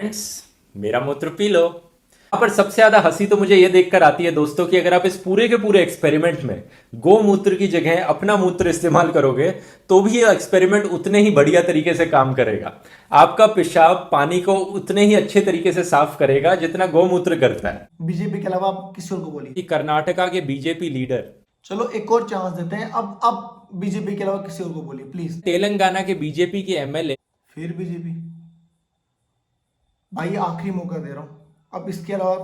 Friends, मेरा मूत्र P low. यहाँ पर सबसे ज्यादा हंसी तो मुझे ये देखकर आती है दोस्तों कि अगर आप इस पूरे के पूरे एक्सपेरिमेंट में गोमूत्र की जगह अपना मूत्र इस्तेमाल करोगे तो भी ये एक्सपेरिमेंट उतने ही बढ़िया तरीके से काम करेगा। आपका पेशाब पानी को उतने ही अच्छे तरीके से साफ करेगा जितना गोमूत्र करता है। बीजेपी के अलावा आप किसी और को बोलिए। कि कर्नाटका के बीजेपी लीडर, चलो एक और चांस देते हैं। अब बीजेपी के अलावा किसी और को बोलिए प्लीज। तेलंगाना के बीजेपी के एमएलए, फिर बीजेपी। भाई आखिरी मौका दे रहा हूं। अब इसके अलावा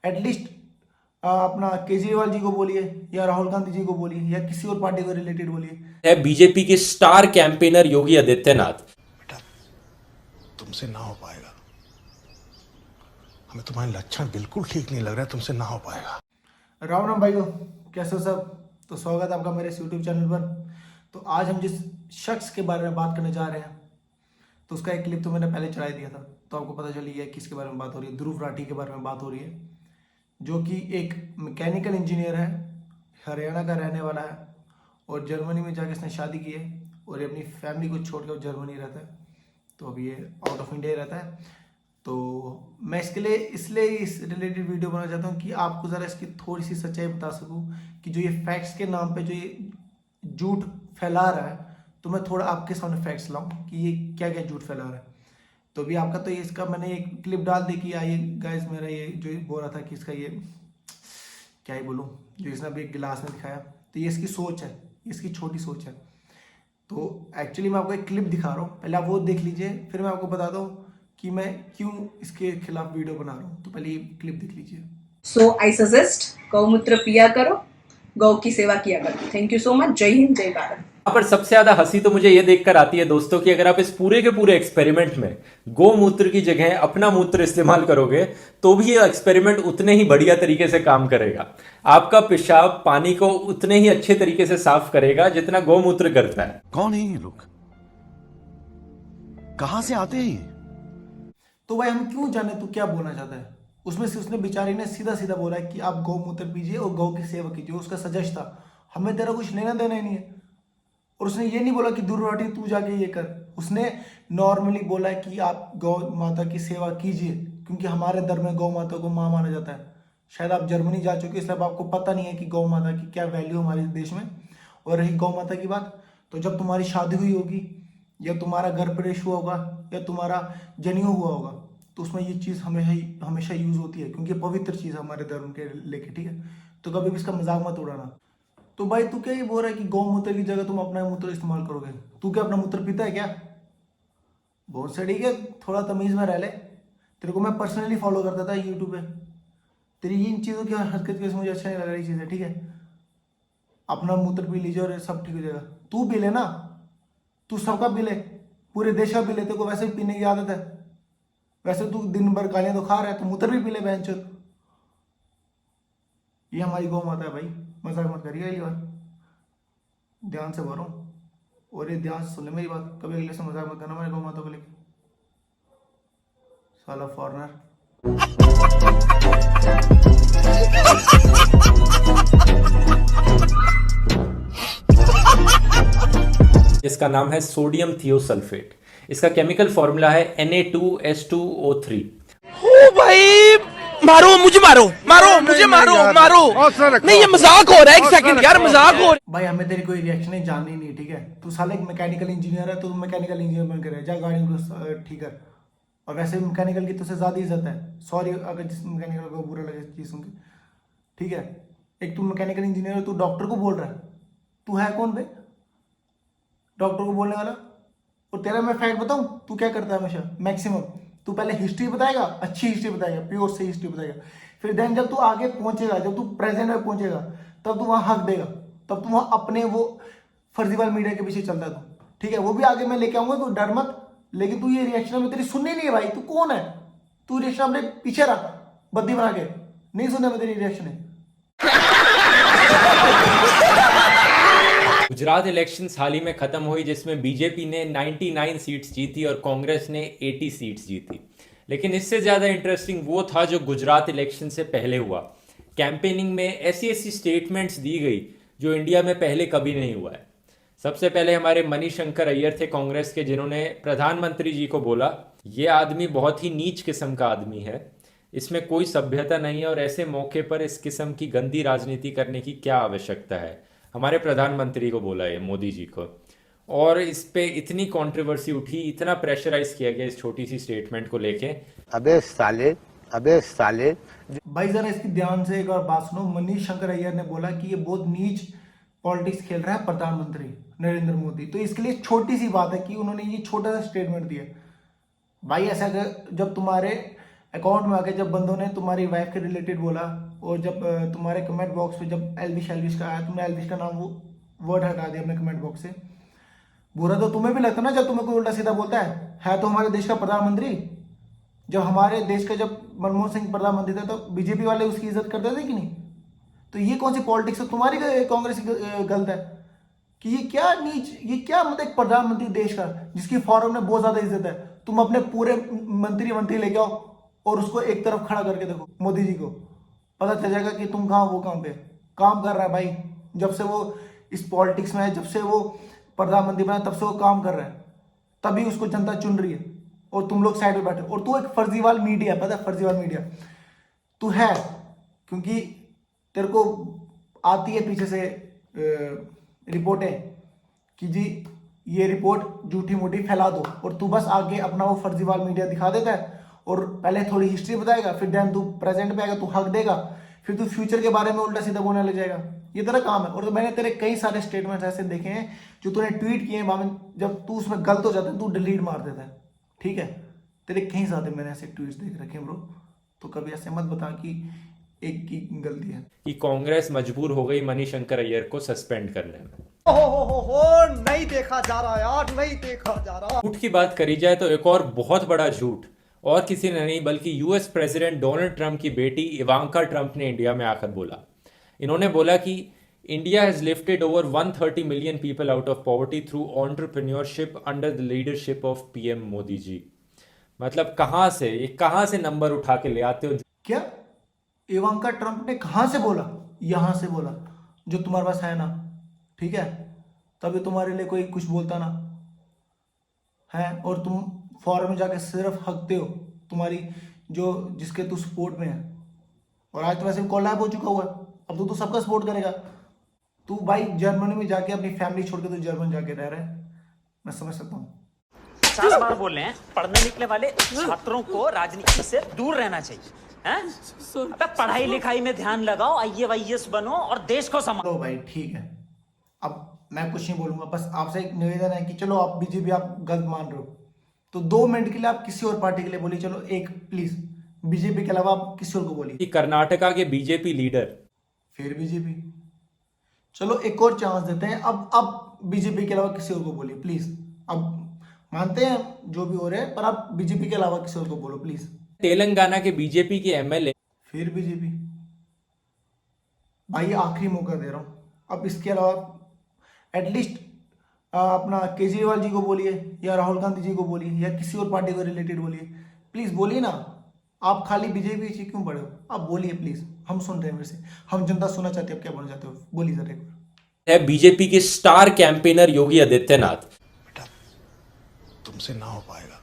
एटलीस्ट अपना केजरीवाल जी को बोलिए या राहुल गांधी जी को बोलिए या किसी और पार्टी को रिलेटेड बोलिए। है बीजेपी के स्टार कैंपेनर योगी आदित्यनाथ। बेटा, तुमसे ना हो पाएगा। हमें तुम्हारे लक्षण बिल्कुल ठीक नहीं लग रहा है, तुमसे ना हो पाएगा। राम राम भाइयों, कैसे हो सब। तो स्वागत है आपका मेरे इस यूट्यूब चैनल पर। तो आज हम जिस शख्स के बारे में बात करने जा रहे हैं तो उसका एक क्लिप तो मैंने पहले चला दिया था, तो आपको पता चली है किसके बारे में बात हो रही है। ध्रुव राठी के बारे में बात हो रही है, जो कि एक मैकेनिकल इंजीनियर है, हरियाणा का रहने वाला है और जर्मनी में जाके इसने शादी की है और ये अपनी फैमिली को छोड़ कर जर्मनी रहता है। तो अभी ये आउट ऑफ इंडिया रहता है। तो मैं इसके लिए इसलिए इस रिलेटेड वीडियो बनाना चाहता हूँ कि आपको ज़रा इसकी थोड़ी सी सच्चाई बता सकूँ कि जो ये फैक्ट्स के नाम पे जो ये झूठ फैला रहा है, तो मैं थोड़ा आपके सामने फैक्ट्स लाऊं कि ये क्या क्या झूठ फैला रहा है। तो भी आपका तो ये इसका मैंने एक क्लिप डाल दी कि आइए गाइस, मेरा ये जो बोल रहा था कि इसका ये क्या ही बोलूँ, जो इसने अभी एक गिलास में दिखाया, तो ये इसकी सोच है, इसकी छोटी सोच है। तो एक्चुअली मैं आपको एक क्लिप दिखा रहा हूँ, पहले आप वो देख लीजिए, फिर मैं आपको बताता हूँ कि मैं क्यों इसके खिलाफ वीडियो बना रहा हूँ। तो पहले ये क्लिप देख लीजिए। सो आई सजेस्ट गौमूत्र पिया करो, गौ की सेवा किया करो। Thank you so much. जय हिंद, जय भारत। यहाँ पर सबसे ज्यादा हंसी तो मुझे ये देखकर आती है दोस्तों कि अगर आप इस पूरे के पूरे एक्सपेरिमेंट में गोमूत्र की जगह अपना मूत्र इस्तेमाल करोगे तो भी ये एक्सपेरिमेंट उतने ही बढ़िया तरीके से काम करेगा। आपका पेशाब पानी को उतने ही अच्छे तरीके से साफ करेगा जितना गोमूत्र करता है। कौन है ये लोग? कहां से आते हैं? तो भाई हम क्यों जाने तू क्या बोलना चाहता है। उसमें से उसने बेचारी ने सीधा सीधा बोला है कि आप गौमूत्र पीजिए और गौ की सेवा कीजिए। उसका सजेस्ट था, हमें तेरा कुछ लेना देना ही नहीं है। और उसने ये नहीं बोला कि ध्रुव राठी तू जाके ये कर। उसने नॉर्मली बोला है कि आप गौ माता की सेवा कीजिए, क्योंकि हमारे धर्म में गौ माता को माँ माना जाता है। शायद आप जर्मनी जा चुके, इसलिए आपको पता नहीं है कि गौ माता की क्या वैल्यू हमारे देश में। और रही गौ माता की बात, तो जब तुम्हारी शादी हुई होगी या तुम्हारा घर प्रवेश हुआ होगा या तुम्हारा जनेऊ हुआ होगा, तो उसमें ये चीज़ हमेशा हमेशा यूज़ होती है, क्योंकि पवित्र चीज़ है हमारे धर्म के लेके, ठीक है। तो कभी भी इसका मजाक मत उड़ाना। तो भाई तू क्या ये बोल रहा है कि गौमूत्र की जगह तुम अपना मूत्र इस्तेमाल करोगे? तू क्या अपना मूत्र पीता है क्या? बहुत सही, ठीक है, थोड़ा तमीज में रह ले। तेरे को मैं पर्सनली फॉलो करता था यूट्यूब पे। तेरी इन चीज़ों की हरकत की मुझे अच्छा नहीं लग रही चीज़ें, ठीक है। अपना मूत्र पी लीजिए और सब ठीक हो जाएगा। तू पी ले ना, तू सबका पी ले, पूरे देश का पी ले। तेरे को वैसे भी पीने की आदत है, वैसे तू दिन भर गालियां तो खा रहा है, तो मूत्र भी पी ले बहन चोद। ये हमारी गौ माता है भाई, मजाक मत करिए अगली बार। ध्यान से बोल रहा हूँ, और ये ध्यान से सुन ले मेरी बात, कभी अगले से मजाक मत करना हमारी गौ माता को लेकर। साला फॉरनर। इसका नाम है सोडियम थियोसल्फेट। इसका केमिकल फॉर्मूला है Na2S2O3। ओ भाई, मारो मुझे, मारो मारो मुझे, मारो मारो। नहीं, ये मजाक हो रहा है। एक सेकंड यार, मजाक हो रहा है। भाई हमें तेरी कोई रिएक्शन है जाननी नहीं, ठीक है। तू साले एक मैकेनिकल इंजीनियर है, तो मैकेनिकल इंजीनियर बन कर जा गाड़ी को ठीक कर। और वैसे भी मैकेनिकल की तुझसे ज्यादा इज्जत है। सॉरी अगर जिस मैकेनिकल को बुरा लगे चीज सुन के, ठीक है। एक तू मैकेनिकल इंजीनियर है, तू डॉक्टर को बोल रहा है। तू है कौन बे डॉक्टर को बोलने वाला? और तेरा मैं फैक्ट बताऊं, तू क्या करता है हमेशा मैक्सिमम? तू पहले हिस्ट्री बताएगा, अच्छी हिस्ट्री बताएगा, प्योर से हिस्ट्री बताएगा। फिर देन जब तू आगे पहुंचेगा, जब तू प्रेजेंट में पहुंचेगा, तब तू वहां हक देगा, तब तू वहां अपने वो फर्जीवाल मीडिया के पीछे चलता है तू, ठीक है। वो भी आगे मैं लेके आऊंगा, तू डर मत। लेकिन तू ये रिएक्शन में तेरी सुननी नहीं है भाई। तू कौन है? तू रिएक्शन अपने पीछे रख बद्दी बना के, नहीं सुनने में तेरी रिएक्शन है। गुजरात इलेक्शंस हाल ही में खत्म हुई, जिसमें बीजेपी ने 99 सीट्स जीती और कांग्रेस ने 80 सीट्स जीती। लेकिन इससे ज़्यादा इंटरेस्टिंग वो था जो गुजरात इलेक्शन से पहले हुआ। कैंपेनिंग में ऐसी ऐसी स्टेटमेंट्स दी गई जो इंडिया में पहले कभी नहीं हुआ है। सबसे पहले हमारे मणिशंकर अय्यर थे कांग्रेस के, जिन्होंने प्रधानमंत्री जी को बोला, ये आदमी बहुत ही नीच किस्म का आदमी है, इसमें कोई सभ्यता नहीं है और ऐसे मौके पर इस किस्म की गंदी राजनीति करने की क्या आवश्यकता है। हमारे प्रधानमंत्री को बोला है, मोदी जी को, और इस पे इतनी कंट्रोवर्सी उठी, इतना प्रेशराइज किया गया इस छोटी सी स्टेटमेंट को लेके। अबे साले भाई जरा इसकी ध्यान से एक और बात सुनो। मनीष शंकर अय्यर ने बोला कि ये बहुत नीच पॉलिटिक्स खेल रहा है प्रधानमंत्री नरेंद्र मोदी। तो इसके लिए छोटी सी बात है कि उन्होंने ये छोटा सा स्टेटमेंट दिया। भाई ऐसा अगर जब तुम्हारे अकाउंट में आके जब बंदों ने तुम्हारी वाइफ के रिलेटेड बोला, और जब तुम्हारे कमेंट बॉक्स पे जब एल्विश का आया, तुमने एल्विश का नाम वो वर्ड हटा दिया अपने कमेंट बॉक्स से। बुरा तो तुम्हें भी लगता ना जब तुम्हें कोई उल्टा सीधा बोलता है तो हमारे देश का प्रधानमंत्री। जब हमारे देश का जब मनमोहन सिंह प्रधानमंत्री था तो बीजेपी वाले उसकी इज्जत करते थे कि नहीं? तो ये कौन सी पॉलिटिक्स है तुम्हारी, कांग्रेस की गलत है कि ये क्या नीच, ये क्या मतलब एक प्रधानमंत्री देश का जिसकी फॉरेन में बहुत ज्यादा इज्जत है, तुम अपने पूरे मंत्री लेके आओ और उसको एक तरफ खड़ा करके देखो, मोदी जी को पता चल जाएगा कि तुम कहाँ वो कहाँ पे काम कर रहा है। भाई जब से वो इस पॉलिटिक्स में है, जब से वो प्रधानमंत्री बना तब से वो काम कर रहा है, तभी उसको जनता चुन रही है और तुम लोग साइड में बैठे। और तू एक फर्जीवाल मीडिया, पता है फर्जीवाल मीडिया तू है, क्योंकि तेरे को आती है पीछे से रिपोर्टें कि जी ये रिपोर्ट झूठी मूठी फैला दो, और तू बस आगे अपना वो फर्जीवाल मीडिया दिखा देता है और पहले थोड़ी हिस्ट्री बताएगा, फिर देन तू प्रेजेंट पे आएगा, तू हक देगा, फिर तू फ्यूचर के बारे में उल्टा सीधा बोलने लग जाएगा। ये तेरा काम है। और तो मैंने तेरे कई सारे स्टेटमेंट्स ऐसे देखे हैं जो तूने ट्वीट किए हैं, जब तू उसमें गलत हो जाता है तू डिलीट मार देता है, ठीक है? तेरे कई सारे मैंने ऐसे ट्वीट्स देख रखे हैं ब्रो, तो कभी ऐसे मत बता कि एक की गलती है। कि कांग्रेस मजबूर हो गई मनीष शंकर अय्यर को सस्पेंड करने में। नहीं देखा जा रहा यार, नहीं देखा जा रहा। झूठ की बात करी जाए तो एक और बहुत बड़ा झूठ और किसी ने नहीं बल्कि यूएस प्रेसिडेंट डोनाल्ड ट्रंप की बेटी इवांका ट्रंप ने इंडिया में आकर बोला। इन्होंने बोला कि India has lifted over 130 million people out of poverty through entrepreneurship under the leadership of PM Modi ji. मतलब कहां से नंबर उठा के ले आते हो? क्या इवांका ट्रंप ने कहां से बोला? यहां से बोला, जो तुम्हारे पास है ना, ठीक है? तभी तुम्हारे लिए कोई कुछ बोलता ना है, और तुम फॉरेन में जाके सिर्फ हकते हो तुम्हारी जो जिसके तू सपोर्ट में है। और आज तो वैसे भी कोलैब हो चुका हुआ है, अब तो सबका सपोर्ट करेगा। तू भाई जर्मनी में जाके अपनी फैमिली छोड़ के तो जर्मन जाके रह रहा है, मैं समझ सकता हूँ। 50 बार बोल रहे हैं पढ़ने निकले वाले छात्रों को राजनीति से दूर रहना चाहिए, हैं? अबे पढ़ाई लिखाई में ध्यान लगाओ, IAS बनो और देश को संभालो। तो भाई ठीक है, अब मैं कुछ नहीं बोलूंगा, बस आपसे एक निवेदन है कि चलो आप बीजेपी आप गलत मान रहे हो तो 2 मिनट के लिए आप किसी और पार्टी के लिए बोलिए, चलो एक प्लीज, बीजेपी के अलावा आप किसी और को बोलिए। कि कर्नाटका के बीजेपी लीडर फिर बीजेपी, चलो एक और चांस देते हैं, अब बीजेपी के अलावा किसी और को बोलिए प्लीज। अब मानते हैं जो भी हो रहा है, पर आप बीजेपी के अलावा किसी और को बोलो प्लीज। तेलंगाना के बीजेपी के एमएलए फिर बीजेपी। भाई आखिरी मौका दे रहा हूं, अब इसके अलावा एटलीस्ट अपना केजरीवाल जी को बोलिए या राहुल गांधी जी को बोलिए या किसी और पार्टी को रिलेटेड बोलिए, प्लीज बोलिए ना। आप खाली बीजेपी से क्यों पढ़े हो? आप बोलिए प्लीज, हम सुन रहे हैं, वैसे हम जनता सुनना चाहते हैं, आप क्या बोलना चाहते हो, बोलिए जरा एक बार। है बीजेपी के स्टार कैंपेनर योगी आदित्यनाथ। बेटा तुमसे ना हो पाएगा,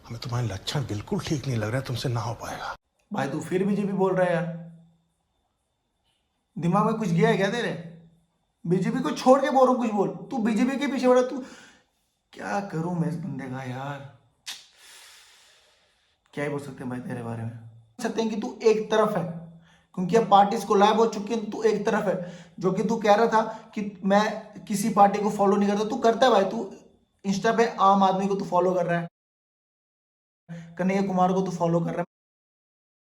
हमें तुम्हारे लक्षण बिल्कुल ठीक नहीं लग रहा है, तुमसे ना हो पाएगा। भाई तू फिर बीजेपी बोल रहा है यार, दिमाग में कुछ गया है क्या तेरे? बीजेपी को छोड़ के बोल रहा हूं, कुछ बोल। तू बीजेपी के पीछे पड़ा, तू क्या करूं मैं इस बंदे का यार, क्या ही बोल सकते हैं भाई तेरे बारे में। सकते हैं कि तू एक तरफ है, क्योंकि अब पार्टीज कोलैब हो चुकी है, तू एक तरफ है। जो कि तू कह रहा था कि मैं किसी पार्टी को फॉलो नहीं करता, तू करता है भाई। तू इंस्टा पे आम आदमी को तू फॉलो कर रहा है, कन्हैया कुमार को तू फॉलो कर रहा है।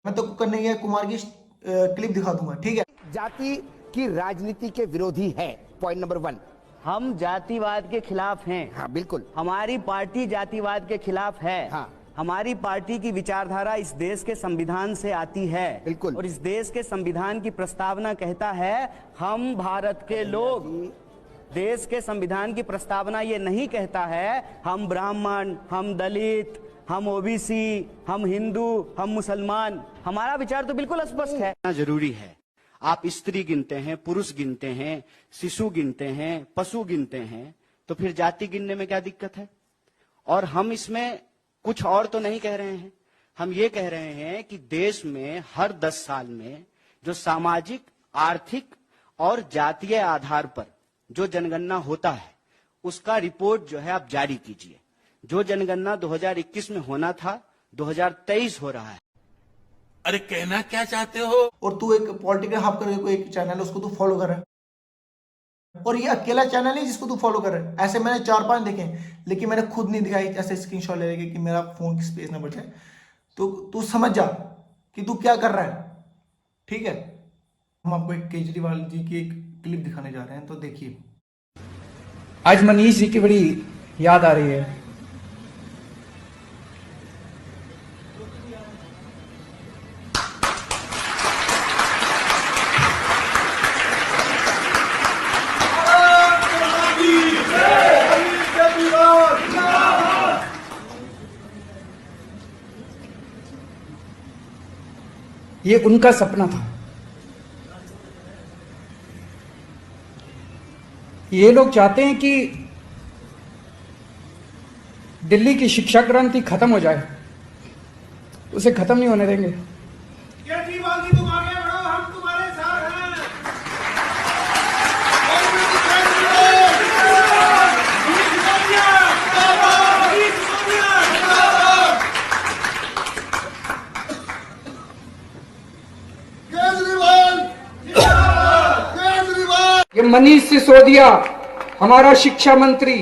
मैं तो कन्हैया कुमार की क्लिप दिखा दूंगा, ठीक है? जाति की राजनीति के विरोधी है, पॉइंट नंबर 1। हम जातिवाद के खिलाफ हैं। हाँ बिल्कुल। हमारी पार्टी जातिवाद के खिलाफ है। हाँ। हमारी पार्टी की विचारधारा इस देश के संविधान से आती है। बिल्कुल। और इस देश के संविधान की प्रस्तावना कहता है हम भारत के लोग। देश के संविधान की प्रस्तावना ये नहीं कहता है हम ब्राह्मण, हम दलित, हम ओबीसी, हम हिंदू, हम मुसलमान। हमारा विचार तो बिल्कुल स्पष्ट है। जरूरी है, आप स्त्री गिनते हैं, पुरुष गिनते हैं, शिशु गिनते हैं, पशु गिनते हैं, तो फिर जाति गिनने में क्या दिक्कत है? और हम इसमें कुछ और तो नहीं कह रहे हैं, हम ये कह रहे हैं कि देश में हर 10 साल में जो सामाजिक, आर्थिक और जातीय आधार पर जो जनगणना होता है उसका रिपोर्ट जो है आप जारी कीजिए। जो जनगणना 2021 में होना था 2023 हो रहा है। अरे कहना क्या चाहते हो? और तू एक पॉलिटिकल हब करके कोई एक चैनल है उसको तू फॉलो कर रहा है, और ये अकेला चैनल है जिसको तू फॉलो कर रहा है। ऐसे मैंने 4-5 देखे हैं, लेकिन मैंने खुद नहीं दिखाई ऐसे स्क्रीनशॉट ले लेके कि मेरा फोन की स्पेस ना बढ़ जाए। तो तू समझ जा कि तू क्या कर रहा है, ठीक है। हम आपको एक केजरीवाल जी की एक क्लिप दिखाने जा रहे हैं, तो देखिए। आज मनीष जी की बड़ी याद आ रही है। ये उनका सपना था। ये लोग चाहते हैं कि दिल्ली की शिक्षा क्रांति खत्म हो जाए, उसे खत्म नहीं होने देंगे। केजरीवाल जी तुम आगे बढ़ो, हम तुम्हारे साथ हैं। ये मनीष सिसोदिया हमारा शिक्षा मंत्री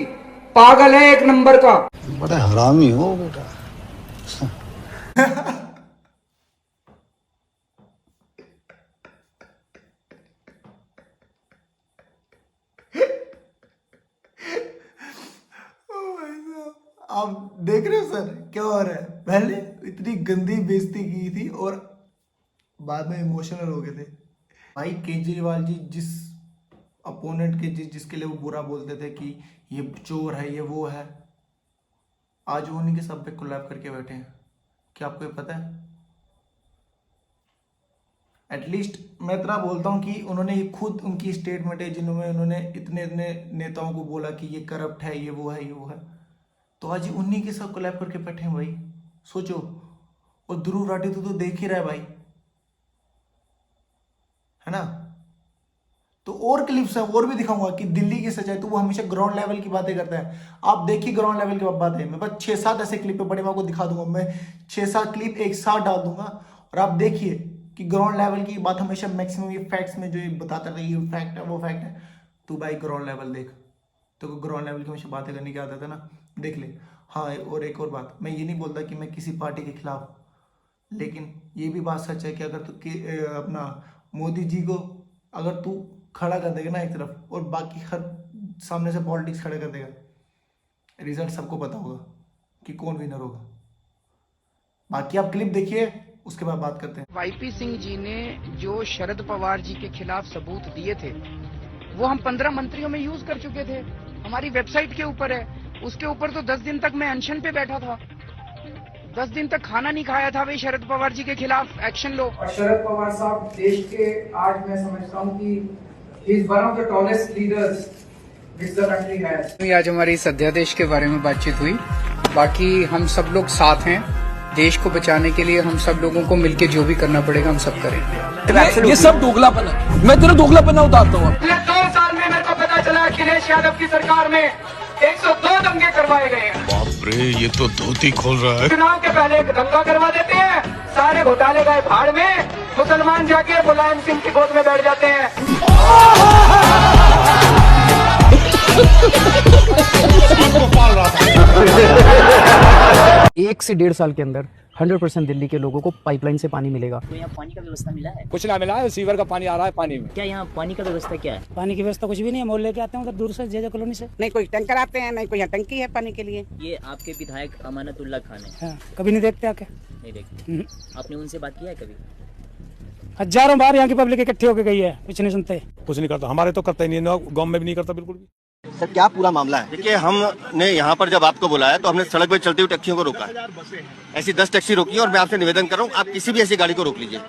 पागल है एक नंबर का। बड़ा हरामी हो बेटा। आप देख रहे हो सर क्या हो रहा है। पहले इतनी गंदी बेइज्जती की थी और बाद में इमोशनल हो गए थे। भाई केजरीवाल जी जिस अपोनेंट के जिसके लिए वो बुरा बोलते थे कि ये चोर है, ये वो है, आज वो उन्हीं के सब पे कोलैब करके बैठे हैं। क्या आपको ये पता है? एटलीस्ट मैं इतना बोलता हूँ कि उन्होंने ये खुद उनकी स्टेटमेंट है जिनमें उन्होंने इतने इतने नेताओं को बोला कि ये करप्ट है, ये वो है, ये वो है, तो आज ये उन्हीं के साथ कोलैब करके बैठे हैं भाई। सोचो। और ध्रुव राठी तो देख ही रहा है भाई, है ना। तो और क्लिप्स है और भी दिखाऊंगा कि दिल्ली की सच्चाई। तो वो हमेशा ग्राउंड लेवल की बातें करता है। आप देखिए ग्राउंड लेवल की बातें। मैं बस 6-7 ऐसे क्लिप पे बड़े मैं आपको दिखा दूंगा। मैं 6-7 क्लिप एक साथ डाल दूंगा और आप देखिए कि ग्राउंड लेवल की बात हमेशा मैक्सिमम ये फैक्ट्स में जो ये बताता था, ये फैक्ट है, वो फैक्ट है। तू भाई ग्राउंड लेवल देख, तो ग्राउंड लेवल की हमेशा बातें करने की आदत है ना, देख ले। हाँ, और एक और बात, मैं ये नहीं बोलता कि मैं किसी पार्टी के खिलाफ, लेकिन ये भी बात सच है कि अगर तू अपना मोदी जी को अगर तू खड़ा कर देगा ना एक तरफ और बाकी हर सामने से पॉलिटिक्स खड़ा कर देगा, रिजल्ट सबको पता होगा कि कौन विनर होगा। बाकी आप क्लिप देखिए, उसके बाद बात करते हैं। वाईपी सिंह जी ने जो शरद पवार जी के खिलाफ सबूत दिए थे वो हम 15 मंत्रियों में यूज कर चुके थे। हमारी वेबसाइट के ऊपर है। उसके ऊपर तो 10 दिन तक मैं अनशन पे बैठा था, 10 दिन तक खाना नहीं खाया था। भाई शरद पवार जी के खिलाफ एक्शन लो। और शरद पवार साहब देश के आज मैं समझता हूँ कि he is one of the tallest leaders which the country has। आज हमारी इस अध्यादेश के बारे में बातचीत हुई। बाकी हम सब लोग साथ हैं। देश को बचाने के लिए हम सब लोगों को मिलकर जो भी करना पड़ेगा हम सब करेंगे। ये सब दोगलापन है। मैं तेरा दोगलापन उतारता हूँ। 2 साल में मेरे को पता चला अखिलेश यादव की सरकार में 102 दंगे करवाए गए हैं। बाप रे, ये तो धोती खोल रहा है। चुनाव के पहले एक दंगा करवा देते हैं, सारे घोटाले गए भाड़ में, मुसलमान जाके मुलायम सिंह की गोद में बैठ जाते हैं। एक से 1.5 साल के अंदर 100% दिल्ली के लोगों को पाइपलाइन से पानी मिलेगा। तो यहाँ पानी का व्यवस्था मिला है? कुछ ना मिला है, सीवर का पानी आ रहा है पानी में। क्या यहाँ पानी का व्यवस्था क्या है? पानी की व्यवस्था कुछ भी नहीं है। मोल लेके आते हैं उधर दूर से जे कॉलोनी से। नहीं कोई टैंकर आते हैं, नहीं कोई यहाँ टंकी है पानी के लिए। ये आपके विधायक अमानतुल्ला खान है। हाँ, कभी नहीं देखते आके। नहीं देखते। आपने उनसे बात किया है कभी? हजारों बार यहाँ की पब्लिक इकट्ठी होकर गई है, कुछ नहीं सुनते। कुछ नहीं करता, हमारे तो करता ही नहीं, गाँव में भी नहीं करता बिल्कुल भी। सर क्या पूरा मामला है? देखिए हमने यहाँ पर जब आपको बुलाया तो हमने सड़क पर चलती हुई टैक्सियों को रोका है। ऐसी 10 टैक्सी रोकी है और मैं आपसे निवेदन कर रहा हूँ आप किसी भी ऐसी गाड़ी को रोक लीजिए।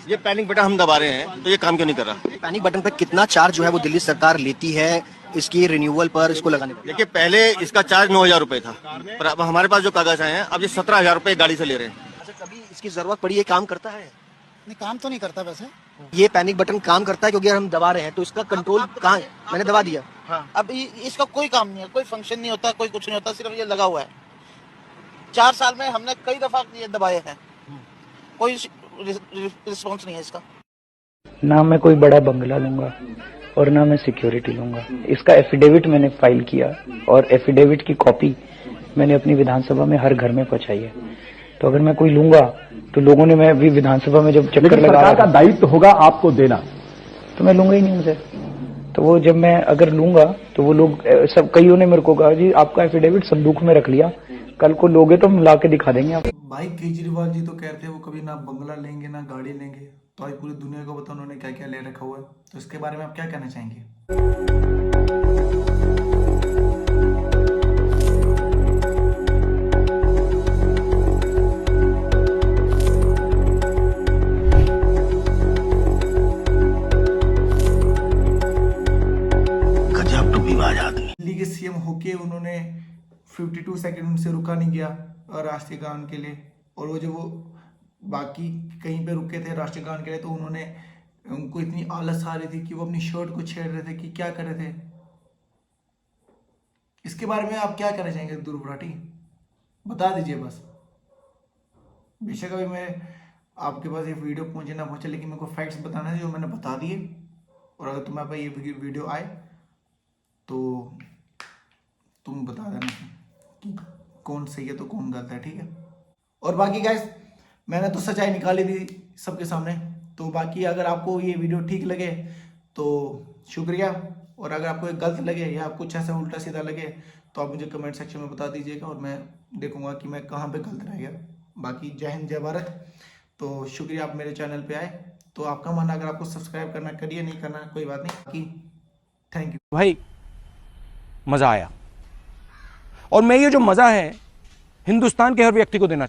ये पैनिक बटन हम दबा रहे हैं तो ये काम क्यों नहीं कर रहा? पैनिक बटन पर कितना चार्ज जो है वो दिल्ली सरकार लेती है, इसकी रिन्यूअल पर इसको लगाने पर? देखिए पहले इसका चार्ज 9,000 रुपए था, पर अब हमारे पास जो कागज आए हैं अब ये 17,000 रुपए गाड़ी से ले रहे हैं। अच्छा, कभी इसकी जरूरत पड़ी, ये काम करता है? नहीं, काम तो नहीं करता वैसे। ये पैनिक बटन काम करता है क्योंकि अगर हम दबा रहे हैं तो इसका कंट्रोल कहाँ है? मैंने दबा दिया। हाँ। अब इसका कोई काम नहीं है, कोई फंक्शन नहीं होता, कोई कुछ नहीं होता, सिर्फ ये लगा हुआ है। 4 साल में हमने कई दफा ये दबाए हैं, कोई रिस्पॉन्स नहीं है इसका। ना मैं कोई बड़ा बंगला लूंगा और ना मैं सिक्योरिटी लूंगा। इसका एफिडेविट मैंने फाइल किया और एफिडेविट की कॉपी मैंने अपनी विधानसभा में हर घर में पहुंचाई है। तो अगर मैं कोई लूंगा तो लोगों ने, मैं अभी विधानसभा में जब चक्कर लगा, सरकार का दायित्व होगा आपको देना, तो मैं लूंगा ही नहीं मुझे। तो वो जब मैं अगर लूंगा तो वो लोग सब, कईयों ने मेरे को कहा जी आपका एफिडेविट संदूक में रख लिया, कल को लोगे तो हम ला के दिखा देंगे आप। भाई केजरीवाल जी तो कहते हैं वो कभी ना बंगला लेंगे ना गाड़ी लेंगे, तो आज पूरी दुनिया को बताओ उन्होंने क्या क्या ले रखा हुआ है। तो इसके बारे में आप क्या कहना चाहेंगे? गजब टूपीबाज आदमी। दिल्ली के सीएम होके उन्होंने 52 सेकंड उनसे रुका नहीं गया राष्ट्रीय गान के लिए, और वो जब वो बाकी कहीं पे रुके थे राष्ट्रीय गान के लिए तो उन्होंने, उनको इतनी आलस आ रही थी कि वो अपनी शर्ट को छेड़ रहे थे कि क्या कर रहे थे। इसके बारे में आप क्या कहना चाहेंगे ध्रुव राठी? बता दीजिए बस। बेशक अभी मैं आपके पास ये वीडियो पहुंचे ना पहुंचे, लेकिन मेरे को फैक्ट्स बताना है जो मैंने बता दिए, और अगर तुम्हारे पास ये वीडियो आए तो तुम बता देना कि कौन सही है तो कौन गलत है, ठीक है। और बाकी गाइस मैंने तो सच्चाई निकाली थी सबके सामने, तो बाकी अगर आपको ये वीडियो ठीक लगे तो शुक्रिया, और अगर आपको ये गलत लगे या कुछ ऐसा उल्टा सीधा लगे तो आप मुझे कमेंट सेक्शन में बता दीजिएगा और मैं देखूंगा कि मैं कहाँ पे गलत रह गया। बाकी जय हिंद जय भारत। तो शुक्रिया आप मेरे चैनल पे आए, तो आपका मन अगर आपको सब्सक्राइब करना करिए, नहीं करना कोई बात नहीं। बाकी थैंक यू भाई, मजा आया। और मैं ये जो मजा है हिंदुस्तान के हर व्यक्ति को देना